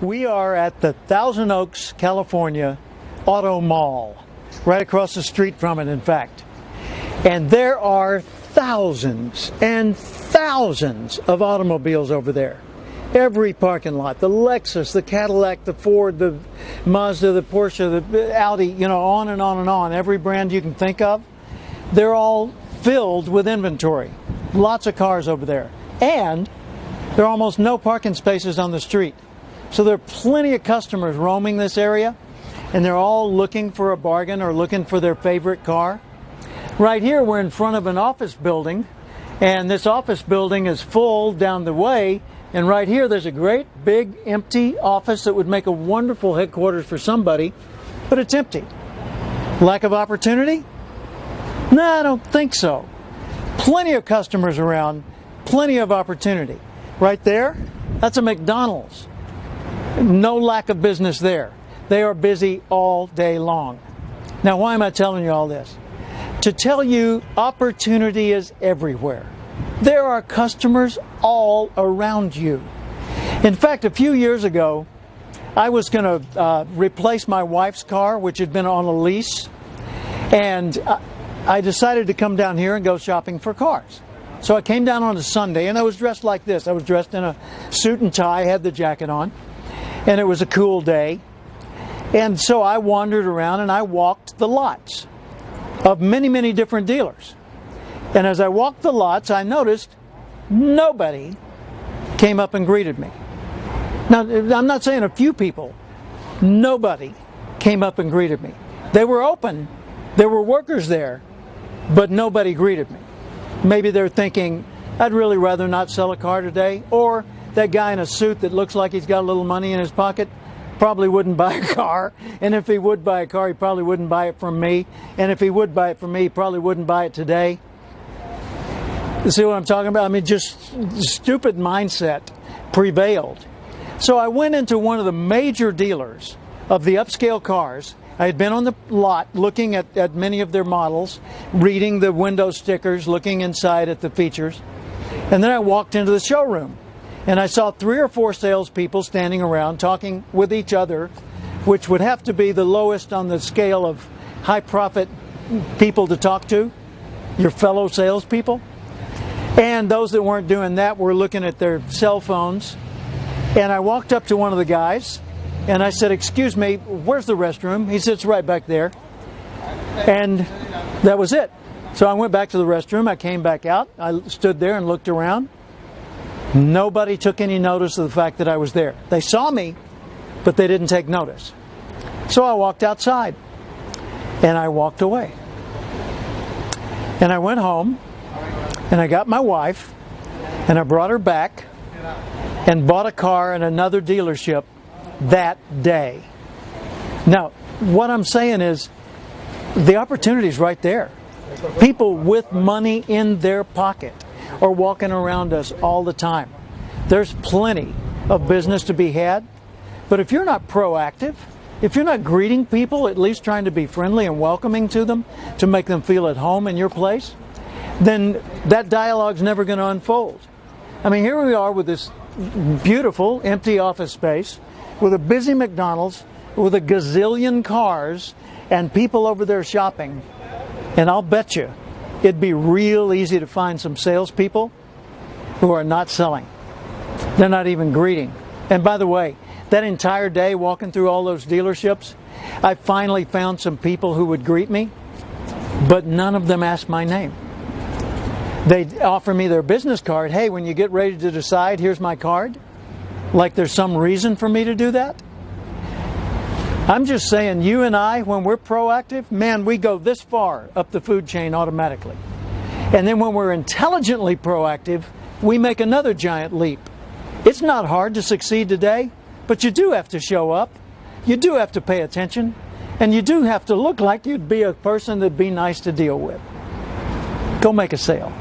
We are at the Thousand Oaks, California Auto Mall, right across the street from it, in fact. And there are thousands and thousands of automobiles over there. Every parking lot, the Lexus, the Cadillac, the Ford, the Mazda, the Porsche, the Audi, you know, on and on and on. Every brand you can think of, they're all filled with inventory. Lots of cars over there. And there are almost no parking spaces on the street. So there are plenty of customers roaming this area, and they're all looking for a bargain or looking for their favorite car. Right here we're in front of an office building, and this office building is full down the way, and right here there's a great big empty office that would make a wonderful headquarters for somebody, but it's empty. Lack of opportunity? No, I don't think so. Plenty of customers around, plenty of opportunity. Right there, that's a McDonald's. No lack of business there. They are busy all day long. Now, why am I telling you all this? To tell you opportunity is everywhere. There are customers all around you. In fact, a few years ago, I was going to replace my wife's car, which had been on a lease, and I decided to come down here and go shopping for cars. So I came down on a Sunday, and I was dressed like this. I was dressed in a suit and tie, had the jacket on, and it was a cool day. And so I wandered around and I walked the lots of many, many different dealers. And as I walked the lots, I noticed nobody came up and greeted me. Now, I'm not saying a few people. Nobody came up and greeted me. They were open. There were workers there, but nobody greeted me. Maybe they're thinking, I'd really rather not sell a car today. Or that guy in a suit that looks like he's got a little money in his pocket probably wouldn't buy a car. And if he would buy a car, he probably wouldn't buy it from me. And if he would buy it from me, he probably wouldn't buy it today. You see what I'm talking about? I mean, just stupid mindset prevailed. So I went into one of the major dealers of the upscale cars. I had been on the lot looking at many of their models, reading the window stickers, looking inside at the features. And then I walked into the showroom. And I saw 3 or 4 salespeople standing around talking with each other, which would have to be the lowest on the scale of high profit people to talk to, your fellow salespeople. And those that weren't doing that were looking at their cell phones. And I walked up to one of the guys and I said, "Excuse me, where's the restroom?" He said, "It's right back there." And that was it. So I went back to the restroom. I came back out. I stood there and looked around. Nobody took any notice of the fact that I was there. They saw me, but they didn't take notice. So I walked outside and I walked away. And I went home and I got my wife and I brought her back and bought a car in another dealership that day. Now, what I'm saying is the opportunity is right there. People with money in their pocket are walking around us all the time. There's plenty of business to be had, but if you're not proactive, if you're not greeting people, at least trying to be friendly and welcoming to them, to make them feel at home in your place, then that dialogue's never going to unfold. I mean, here we are with this beautiful empty office space, with a busy McDonald's, with a gazillion cars, and people over there shopping, and I'll bet you it'd be real easy to find some salespeople who are not selling. They're not even greeting. And by the way, that entire day walking through all those dealerships, I finally found some people who would greet me, but none of them asked my name. They'd offer me their business card. "Hey, when you get ready to decide, here's my card." Like there's some reason for me to do that. I'm just saying, you and I, when we're proactive, man, we go this far up the food chain automatically. And then when we're intelligently proactive, we make another giant leap. It's not hard to succeed today, but you do have to show up. You do have to pay attention. And you do have to look like you'd be a person that'd be nice to deal with. Go make a sale.